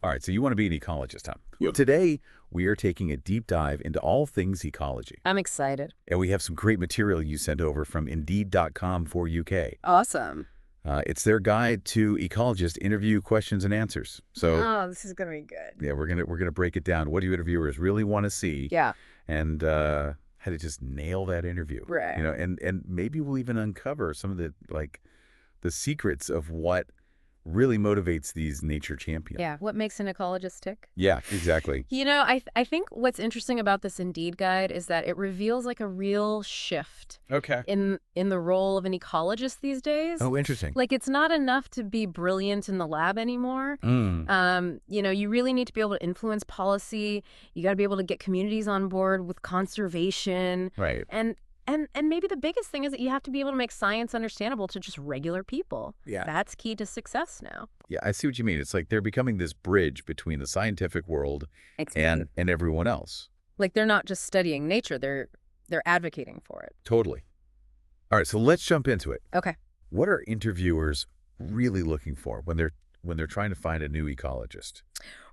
All right, so you want to be an ecologist, huh? Yep. Today, we are taking a deep dive into all things ecology. I'm excited. And we have some great material you sent over from Indeed.com for UK. Awesome. It's their guide to ecologist interview questions and answers. So, Oh, this is going to be good. yeah, we're gonna break it down. What do interviewers really want to see? Yeah. And how to just nail that interview. Right. You know, and maybe we'll even uncover some of the secrets of what really motivates these nature champions. Yeah. What makes an ecologist tick? Yeah, exactly. You know, I think what's interesting about this Indeed guide is that it reveals like a real shift Okay. in the role of an ecologist these days. Oh, interesting. Like, it's not enough to be brilliant in the lab anymore. You know, you really need to be able to influence policy. You got to be able to get communities on board with conservation. Right. And maybe the biggest thing is that you have to be able to make science understandable to just regular people. Yeah. That's key to success now. Yeah, I see what you mean. It's like they're becoming this bridge between the scientific world and everyone else. Like, they're not just studying nature, they're advocating for it. Totally. All right, so let's jump into it. Okay. What are interviewers really looking for when they're trying to find a new ecologist?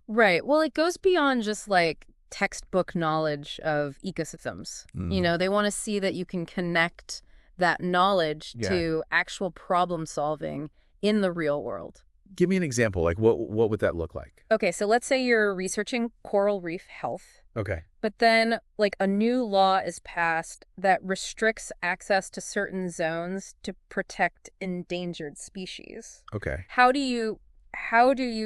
Right. Well, it goes beyond just like textbook knowledge of ecosystems. You know, they want to see that you can connect that knowledge to actual problem solving in the real world. Give me an example. Like, what would that look like? Okay, so let's say you're researching coral reef health, Okay. but then like a new law is passed that restricts access to certain zones to protect endangered species. Okay. How do you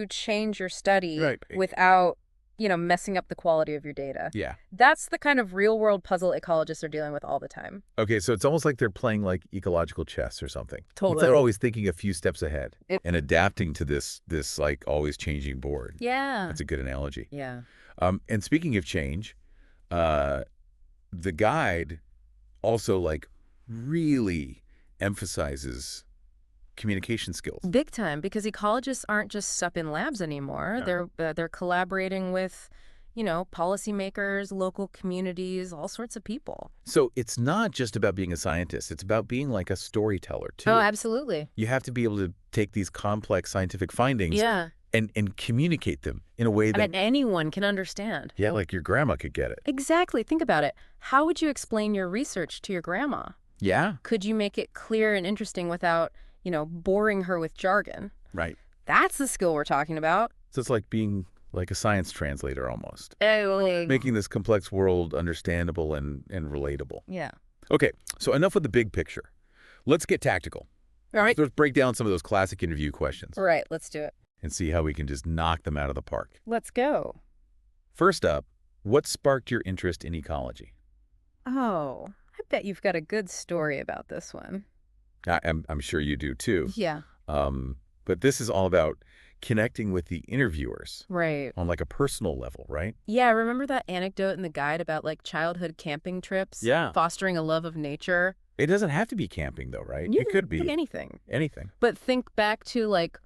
change your study without, you know, messing up the quality of your data? Yeah. That's the kind of real world puzzle ecologists are dealing with all the time. Okay, so it's almost like they're playing like ecological chess or something. Totally. They're always thinking a few steps ahead and adapting to this like always changing board. Yeah. That's a good analogy. Yeah. And speaking of change, the guide also like really emphasizes communication skills. Big time, because ecologists aren't just up in labs anymore. They're collaborating with, you know, policymakers, local communities, all sorts of people. So it's not just about being a scientist. It's about being like a storyteller, too. Oh, absolutely. You have to be able to take these complex scientific findings and communicate them in a way that anyone can understand. Yeah, like your grandma could get it. Exactly. Think about it. How would you explain your research to your grandma? Yeah. Could you make it clear and interesting without, you know, boring her with jargon? Right. That's the skill we're talking about. So it's like being like a science translator almost. Oh, making this complex world understandable and relatable. Yeah. Okay, so enough with the big picture. Let's get tactical. All right. So let's break down some of those classic interview questions. All right, let's do it. And see how we can just knock them out of the park. Let's go. First up, what sparked your interest in ecology? Oh, I bet you've got a good story about this one. I'm sure you do too. Yeah. But this is all about connecting with the interviewers. Right. On like a personal level, right? Yeah, remember that anecdote in the guide about like childhood camping trips? Yeah. Fostering a love of nature? It doesn't have to be camping though, right? It could be anything. Anything. But think back to like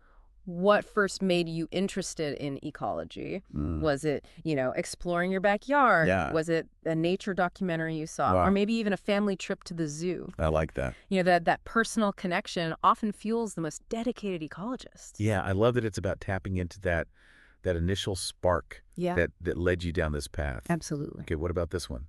what first made you interested in ecology. Was it, you know, exploring your backyard? Yeah. Was it a nature documentary you saw? Wow. Or maybe even a family trip to the zoo? I like that. You know, that personal connection often fuels the most dedicated ecologists. Yeah, I love that it's about tapping into that initial spark that led you down this path. Absolutely. Okay, what about this one?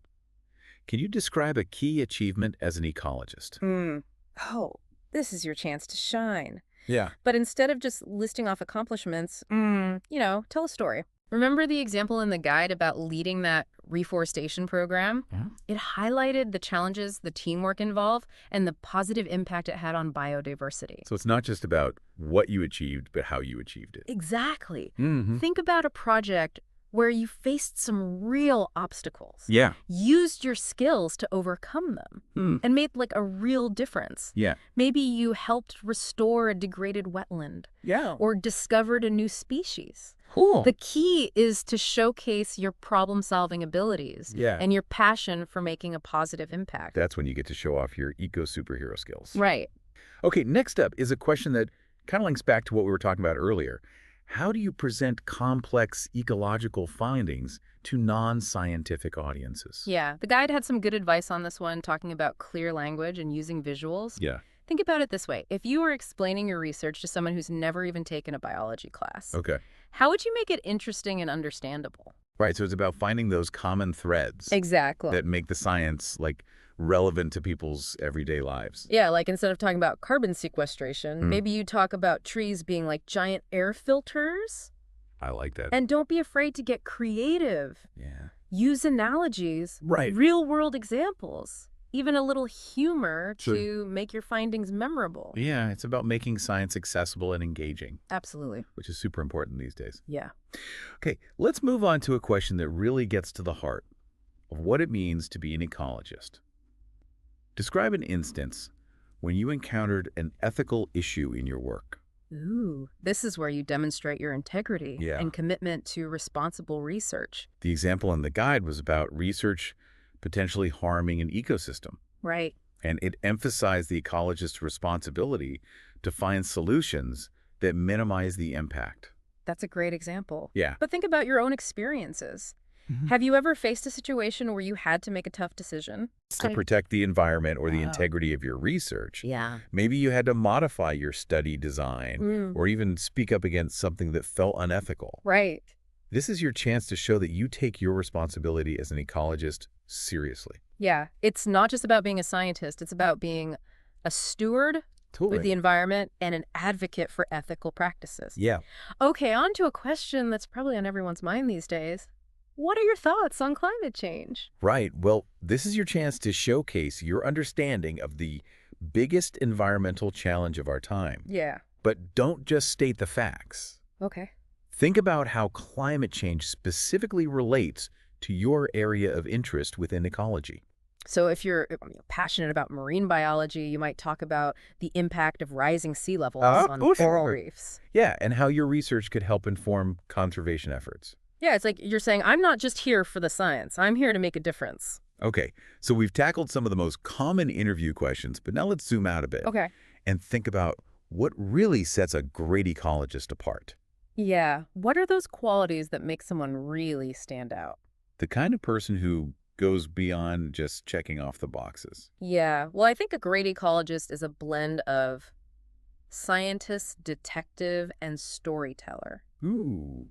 Can you describe a key achievement as an ecologist? Oh, this is your chance to shine. Yeah. But instead of just listing off accomplishments, you know, tell a story. Remember the example in the guide about leading that reforestation program? Yeah. It highlighted the challenges, the teamwork involved, and the positive impact it had on biodiversity. So it's not just about what you achieved, but how you achieved it. Exactly. Think about a project where you faced some real obstacles. Yeah. Used your skills to overcome them and made like a real difference. Yeah. Maybe you helped restore a degraded wetland. Yeah. Or discovered a new species. Cool. The key is to showcase your problem-solving abilities and your passion for making a positive impact. That's when you get to show off your eco-superhero skills. Right. Okay, next up is a question that kind of links back to what we were talking about earlier. How do you present complex ecological findings to non-scientific audiences? Yeah, the guide had some good advice on this one, talking about clear language and using visuals. Yeah. Think about it this way. If you were explaining your research to someone who's never even taken a biology class, Okay. How would you make it interesting and understandable? Right, so it's about finding those common threads Exactly. that make the science, relevant to people's everyday lives. Yeah, like instead of talking about carbon sequestration, Mm, maybe you talk about trees being like giant air filters. I like that. And don't be afraid to get creative. Yeah. Use analogies, Right. real-world examples, even a little humor So- to make your findings memorable. Yeah, it's about making science accessible and engaging, Absolutely. which is super important these days. Yeah. Okay, let's move on to a question that really gets to the heart of what it means to be an ecologist. Describe an instance when you encountered an ethical issue in your work. Ooh, this is where you demonstrate your integrity Yeah. and commitment to responsible research. The example in the guide was about research potentially harming an ecosystem, Right. and it emphasized the ecologist's responsibility to find solutions that minimize the impact. That's a great example. Yeah. But think about your own experiences. Mhm. Have you ever faced a situation where you had to make a tough decision? To protect the environment or the Oh. integrity of your research. Yeah. Maybe you had to modify your study design Mm. or even speak up against something that felt unethical. Right. This is your chance to show that you take your responsibility as an ecologist seriously. Yeah. It's not just about being a scientist. It's about being a steward Totally. with the environment and an advocate for ethical practices. Yeah. Okay, on to a question that's probably on everyone's mind these days. What are your thoughts on climate change? Right. Well, this is your chance to showcase your understanding of the biggest environmental challenge of our time. Yeah. But don't just state the facts. Okay. Think about how climate change specifically relates to your area of interest within ecology. So if you're passionate about marine biology, you might talk about the impact of rising sea levels on coral reefs. Yeah, and how your research could help inform conservation efforts. Yeah, it's like you're saying, I'm not just here for the science. I'm here to make a difference. Okay, so we've tackled some of the most common interview questions, but now let's zoom out a bit Okay. and think about what really sets a great ecologist apart. Yeah. What are those qualities that make someone really stand out? The kind of person who goes beyond just checking off the boxes. Yeah. Well, I think a great ecologist is a blend of scientist, detective, and storyteller. Ooh.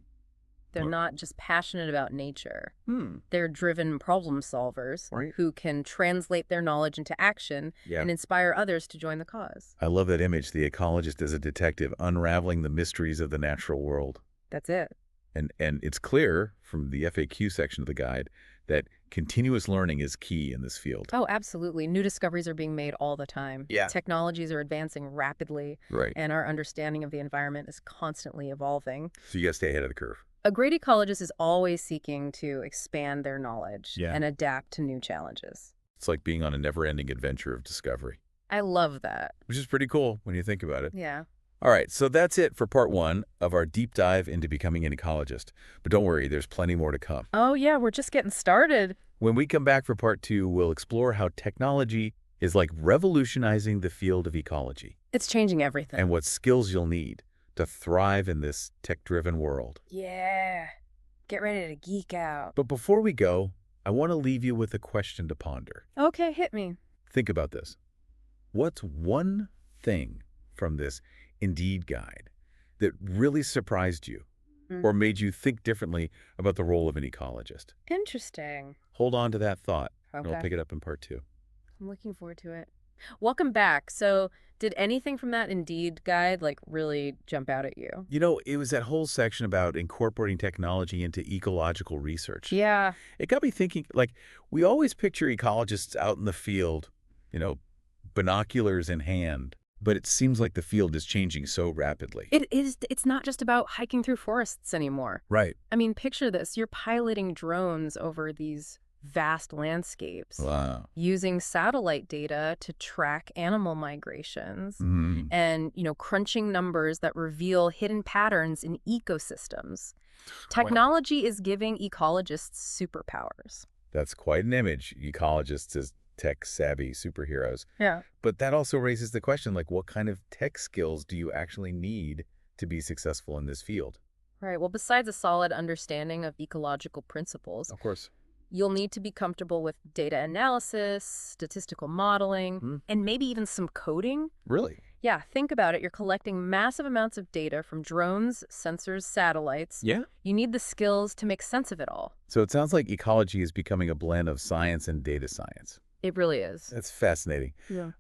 They're What? not just passionate about nature. Hmm. They're driven problem solvers Right. who can translate their knowledge into action Yeah. and inspire others to join the cause. I love that image, the ecologist as a detective unraveling the mysteries of the natural world. That's it. And it's clear from the FAQ section of the guide that continuous learning is key in this field. Oh, absolutely. New discoveries are being made all the time. Yeah. Technologies are advancing rapidly, Right. and our understanding of the environment is constantly evolving. So you got to stay ahead of the curve. A great ecologist is always seeking to expand their knowledge Yeah. and adapt to new challenges. It's like being on a never-ending adventure of discovery, I love that. which is pretty cool when you think about it. Yeah. All right, so that's it for part 1 of our deep dive into becoming an ecologist. But don't worry, there's plenty more to come. Oh, yeah, we're just getting started. When we come back for part 2, we'll explore how technology is like revolutionizing the field of ecology It's changing everything. and what skills you'll need to thrive in this tech-driven world. Yeah. Get ready to geek out. But before we go, I want to leave you with a question to ponder. Okay, hit me. Think about this. What's one thing from this Indeed guide that really surprised you or made you think differently about the role of an ecologist? Interesting. Hold on to that thought, and we'll Okay. pick it up in part 2. I'm looking forward to it. Welcome back. So, did anything from that Indeed guide really jump out at you? You know, it was that whole section about incorporating technology into ecological research. Yeah. It got me thinking, we always picture ecologists out in the field, binoculars in hand, but it seems like the field is changing so rapidly. It's not just about hiking through forests anymore. Right. I mean, picture this. You're piloting drones over these vast landscapes, Wow. using satellite data to track animal migrations, Mhm. and, crunching numbers that reveal hidden patterns in ecosystems. Technology is giving ecologists superpowers. That's quite an image, ecologists as tech-savvy superheroes. Yeah. But that also raises the question, what kind of tech skills do you actually need to be successful in this field? Right. Well, besides a solid understanding of ecological principles, Of course. you'll need to be comfortable with data analysis, statistical modeling, and maybe even some coding. Really? Yeah, think about it. You're collecting massive amounts of data from drones, sensors, satellites. Yeah. You need the skills to make sense of it all. So it sounds like ecology is becoming a blend of science and data science. It really is. That's fascinating. Yeah.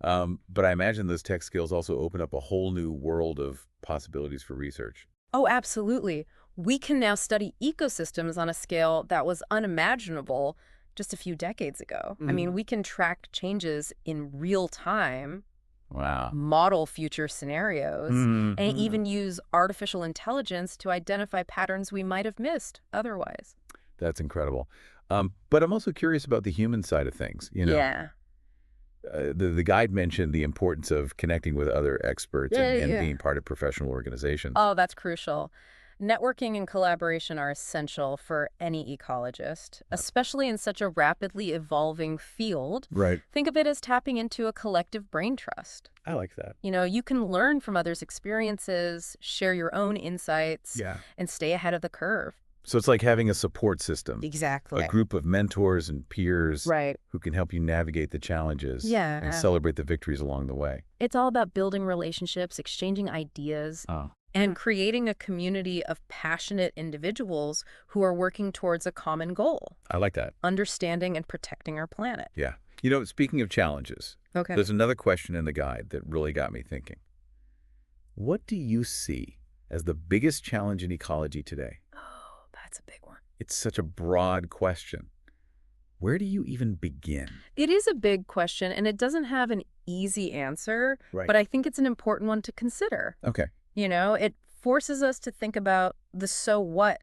But I imagine those tech skills also open up a whole new world of possibilities for research. Oh, absolutely. We can now study ecosystems on a scale that was unimaginable just a few decades ago. I mean, we can track changes in real time, Wow. model future scenarios, and even use artificial intelligence to identify patterns we might have missed otherwise. That's incredible. But I'm also curious about the human side of things. Yeah. The guide mentioned the importance of connecting with other experts and Yeah. being part of professional organizations. Oh, that's crucial. Networking and collaboration are essential for any ecologist, especially in such a rapidly evolving field. Right. Think of it as tapping into a collective brain trust. I like that. You can learn from others' experiences, share your own insights, Yeah. and stay ahead of the curve. So it's like having a support system, Exactly. a group of mentors and peers Right. who can help you navigate the challenges Yeah. and celebrate the victories along the way. It's all about building relationships, exchanging ideas, and creating a community of passionate individuals who are working towards a common goal, I like that. understanding and protecting our planet. Yeah. Speaking of challenges, Okay. there's another question in the guide that really got me thinking. What do you see as the biggest challenge in ecology today? Oh, that's a big one. It's such a broad question. Where do you even begin? It is a big question, and it doesn't have an easy answer, Right. but I think it's an important one to consider. Okay. It forces us to think about the so what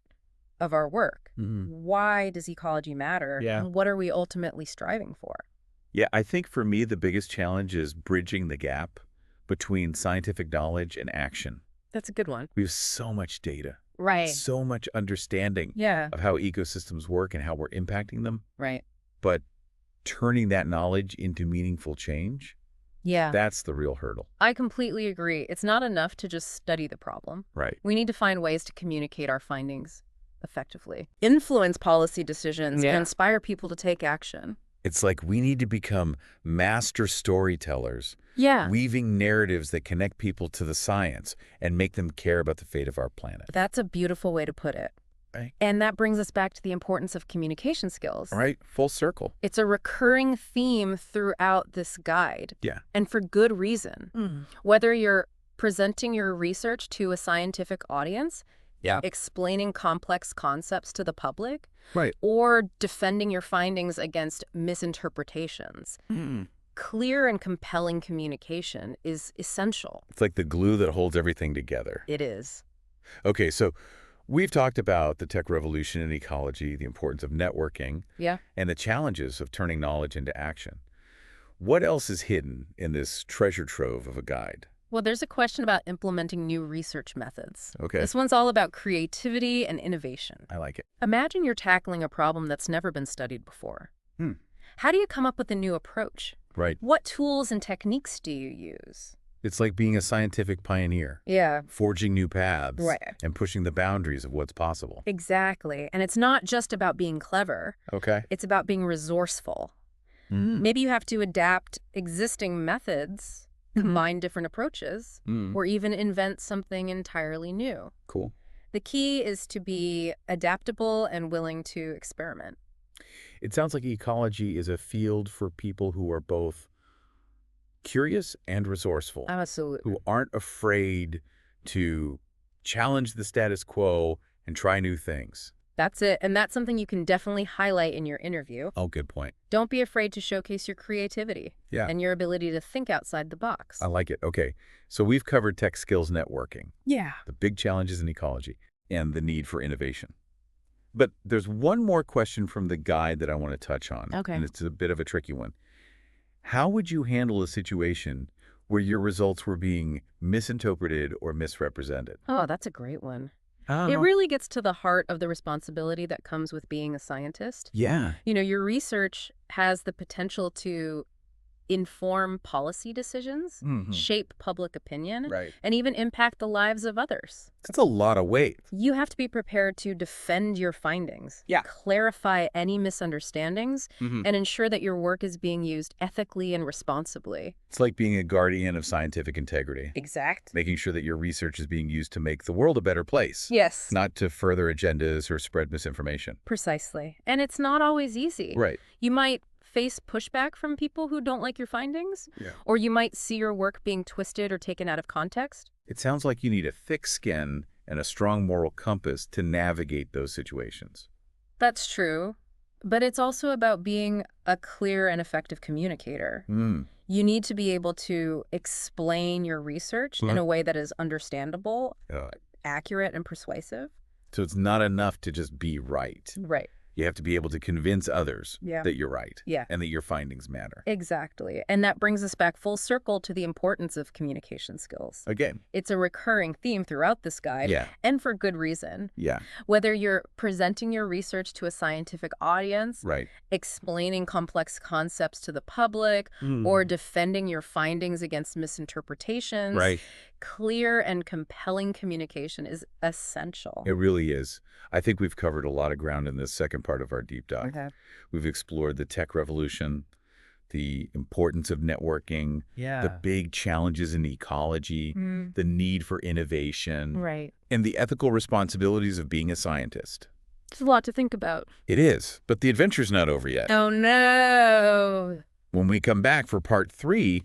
of our work. Why does ecology matter? Yeah. And what are we ultimately striving for? Yeah, I think for me, the biggest challenge is bridging the gap between scientific knowledge and action. That's a good one. We have so much data, Right. so much understanding Yeah. of how ecosystems work and how we're impacting them. Right. But turning that knowledge into meaningful change, Yeah. that's the real hurdle. I completely agree. It's not enough to just study the problem. Right. We need to find ways to communicate our findings effectively, influence policy decisions, Yeah. and inspire people to take action. It's like we need to become master storytellers, Yeah. weaving narratives that connect people to the science and make them care about the fate of our planet. That's a beautiful way to put it. Right. And that brings us back to the importance of communication skills. Right? Full circle. It's a recurring theme throughout this guide. Yeah. And for good reason. Whether you're presenting your research to a scientific audience, Yeah. explaining complex concepts to the public, Right. or defending your findings against misinterpretations, clear and compelling communication is essential. It's like the glue that holds everything together. It is. Okay, so we've talked about the tech revolution in ecology, the importance of networking, Yeah. and the challenges of turning knowledge into action. What else is hidden in this treasure trove of a guide? Well, there's a question about implementing new research methods. Okay. This one's all about creativity and innovation. I like it. Imagine you're tackling a problem that's never been studied before. How do you come up with a new approach? Right. What tools and techniques do you use? It's like being a scientific pioneer, Yeah. forging new paths, Right. and pushing the boundaries of what's possible. Exactly. And it's not just about being clever. Okay. It's about being resourceful. Maybe you have to adapt existing methods, combine different approaches, or even invent something entirely new. Cool. The key is to be adaptable and willing to experiment. It sounds like ecology is a field for people who are both curious and resourceful, Absolutely. who aren't afraid to challenge the status quo and try new things. That's it. And that's something you can definitely highlight in your interview. Oh, good point. Don't be afraid to showcase your creativity Yeah. and your ability to think outside the box. I like it. Okay, so we've covered tech skills networking, Yeah. the big challenges in ecology, and the need for innovation. But there's one more question from the guide that I want to touch on. Okay. And it's a bit of a tricky one. How would you handle a situation where your results were being misinterpreted or misrepresented? Oh, that's a great one. I don't It know. really gets to the heart of the responsibility that comes with being a scientist. Yeah. Your research has the potential to inform policy decisions, shape public opinion, Right. and even impact the lives of others. That's a lot of weight. You have to be prepared to defend your findings, clarify any misunderstandings, and ensure that your work is being used ethically and responsibly. It's like being a guardian of scientific integrity. Exact. Making sure that your research is being used to make the world a better place. Yes. Not to further agendas or spread misinformation. Precisely. And it's not always easy. Right. You might face pushback from people who don't like your findings, Yeah. or you might see your work being twisted or taken out of context. It sounds like you need a thick skin and a strong moral compass to navigate those situations. That's true. But it's also about being a clear and effective communicator. You need to be able to explain your research in a way that is understandable, accurate, and persuasive. So it's not enough to just be right. Right. You have to be able to convince others Yeah. that you're right Yeah. and that your findings matter. Exactly. And that brings us back full circle to the importance of communication skills. Again. It's a recurring theme throughout this guide, Yeah. and for good reason. Yeah. Whether you're presenting your research to a scientific audience, Right. explaining complex concepts to the public, or defending your findings against misinterpretations, Right. clear and compelling communication is essential. It really is. I think we've covered a lot of ground in this second part of our deep dive. Okay. We've explored the tech revolution, the importance of networking, the big challenges in ecology, the need for innovation, Right. and the ethical responsibilities of being a scientist. It's a lot to think about. It is, but the adventure's not over yet. Oh, no. When we come back for part 3,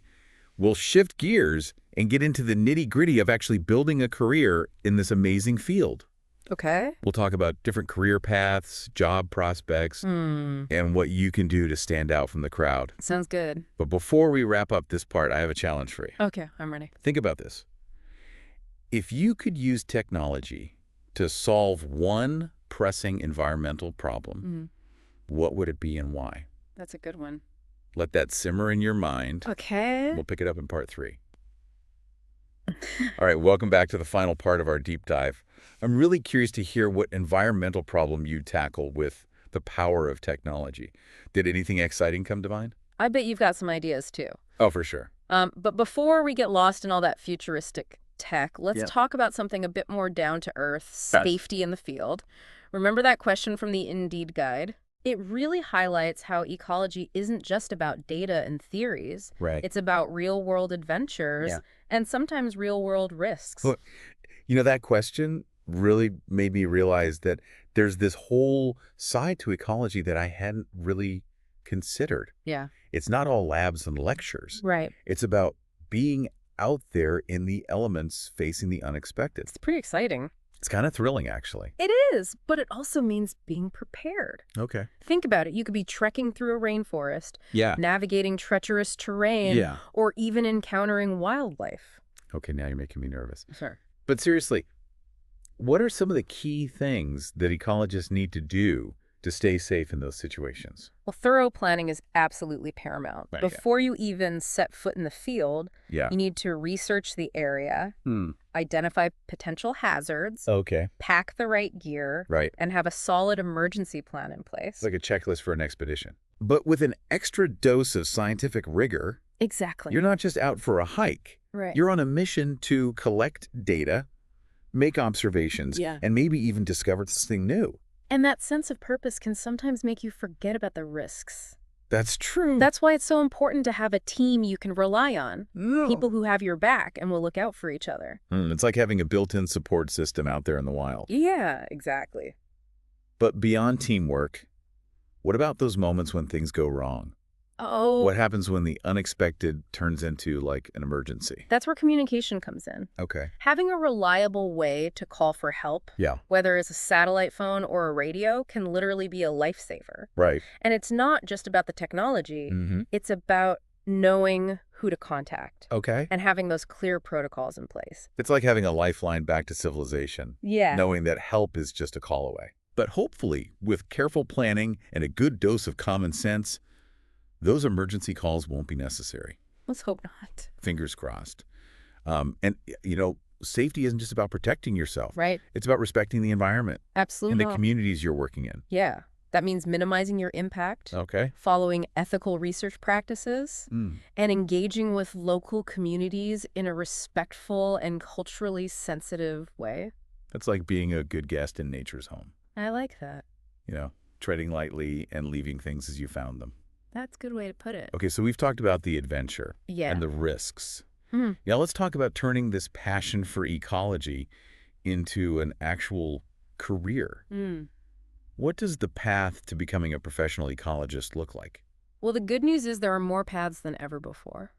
we'll shift gears and get into the nitty-gritty of actually building a career in this amazing field. Okay. We'll talk about different career paths, job prospects, and what you can do to stand out from the crowd. Sounds good. But before we wrap up this part, I have a challenge for you. Okay, I'm ready. Think about this. If you could use technology to solve one pressing environmental problem, what would it be and why? That's a good one. Let that simmer in your mind. Okay. We'll pick it up in part 3. All right, welcome back to the final part of our deep dive. I'm really curious to hear what environmental problem you tackle with the power of technology. Did anything exciting come to mind? I bet you've got some ideas, too. Oh, for sure. But before we get lost in all that futuristic tech, let's talk about something a bit more down to earth, safety in the field. Remember that question from the Indeed guide? It really highlights how ecology isn't just about data and theories. Right. It's about real-world adventures and sometimes real-world risks. Look, you know, that question really made me realize that there's this whole side to ecology that I hadn't really considered. Yeah. It's not all labs and lectures. Right. It's about being out there in the elements facing the unexpected. It's pretty exciting. It's kind of thrilling, actually. It is, but it also means being prepared. Okay. Think about it. You could be trekking through a rainforest, navigating treacherous terrain, or even encountering wildlife. Okay, now you're making me nervous. Sure. But seriously, what are some of the key things that ecologists need to do to stay safe in those situations? Well, thorough planning is absolutely paramount. Right, Before you even set foot in the field, you need to research the area, identify potential hazards, Okay. pack the right gear, and have a solid emergency plan in place. It's like a checklist for an expedition. But with an extra dose of scientific rigor, Exactly. you're not just out for a hike. Right. You're on a mission to collect data, make observations, and maybe even discover something new. And that sense of purpose can sometimes make you forget about the risks. That's true. That's why it's so important to have a team you can rely on. People who have your back and will look out for each other. It's like having a built-in support system out there in the wild. Yeah, exactly. But beyond teamwork, what about those moments when things go wrong? Oh. What happens when the unexpected turns into, like, an emergency? That's where communication comes in. Okay. Having a reliable way to call for help, whether it's a satellite phone or a radio, can literally be a lifesaver. Right. And it's not just about the technology. It's about knowing who to contact. Okay. And having those clear protocols in place. It's like having a lifeline back to civilization. Yeah. Knowing that help is just a call away. But hopefully, with careful planning and a good dose of common sense, those emergency calls won't be necessary. Let's hope not. Fingers crossed. And, you know, safety isn't just about protecting yourself. Right. It's about respecting the environment. Absolutely. And the communities you're working in. Yeah. That means minimizing your impact, Okay. following ethical research practices, Mm. and engaging with local communities in a respectful and culturally sensitive way. That's like being a good guest in nature's home. I like that. Treading lightly and leaving things as you found them. That's a good way to put it. Okay, so we've talked about the adventure Yeah. and the risks. Hmm. Now let's talk about turning this passion for ecology into an actual career. Mm. What does the path to becoming a professional ecologist look like? Well, the good news is there are more paths than ever before.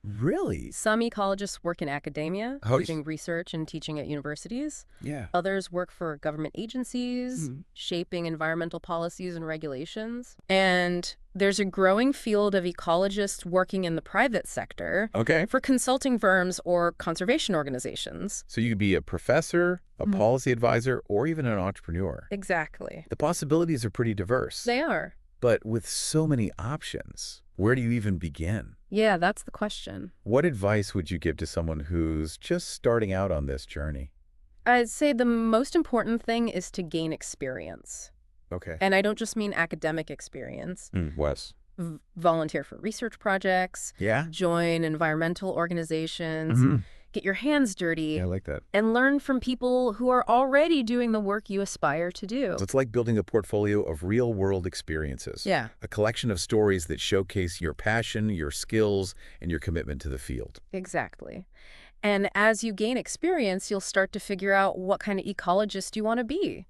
Really? Some ecologists work in academia, Oh, doing research and teaching at universities. Yeah. Others work for government agencies, shaping environmental policies and regulations. And there's a growing field of ecologists working in the private sector Okay. for consulting firms or conservation organizations. So you could be a professor, a policy advisor, or even an entrepreneur. Exactly. The possibilities are pretty diverse. They are. But with so many options, where do you even begin? Yeah, that's the question. What advice would you give to someone who's just starting out on this journey? I'd say the most important thing is to gain experience. Okay. And I don't just mean academic experience. Wes. Volunteer for research projects, Yeah? join environmental organizations, get your hands dirty, Yeah, I like that. and learn from people who are already doing the work you aspire to do. So it's like building a portfolio of real-world experiences. Yeah, A collection of stories that showcase your passion, your skills, and your commitment to the field. exactly. And as you gain experience, you'll start to figure out what kind of ecologist you want to be.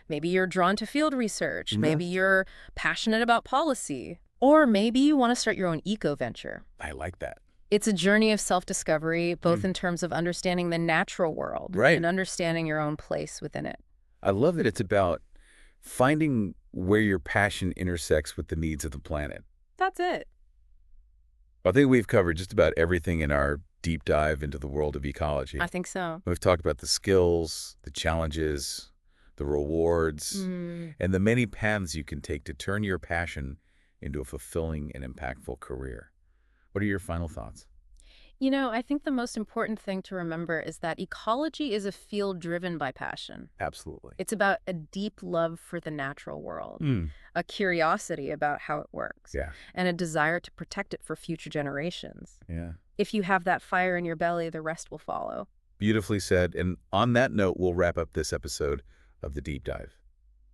Maybe you're drawn to field research. Maybe you're passionate about policy. Or maybe you want to start your own eco-venture. I like that. It's a journey of self-discovery, both in terms of understanding the natural world Right. and understanding your own place within it. I love that it's about finding where your passion intersects with the needs of the planet. That's it. I think we've covered just about everything in our deep dive into the world of ecology. I think so. We've talked about the skills, the challenges, the rewards, and the many paths you can take to turn your passion into a fulfilling and impactful career. What are your final thoughts? You know, I think the most important thing to remember is that ecology is a field driven by passion. Absolutely. It's about a deep love for the natural world, a curiosity about how it works, Yeah. and a desire to protect it for future generations. Yeah. If you have that fire in your belly, the rest will follow. Beautifully said. And on that note, we'll wrap up this episode of The Deep Dive.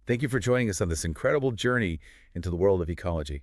Thank you for joining us on this incredible journey into the world of ecology.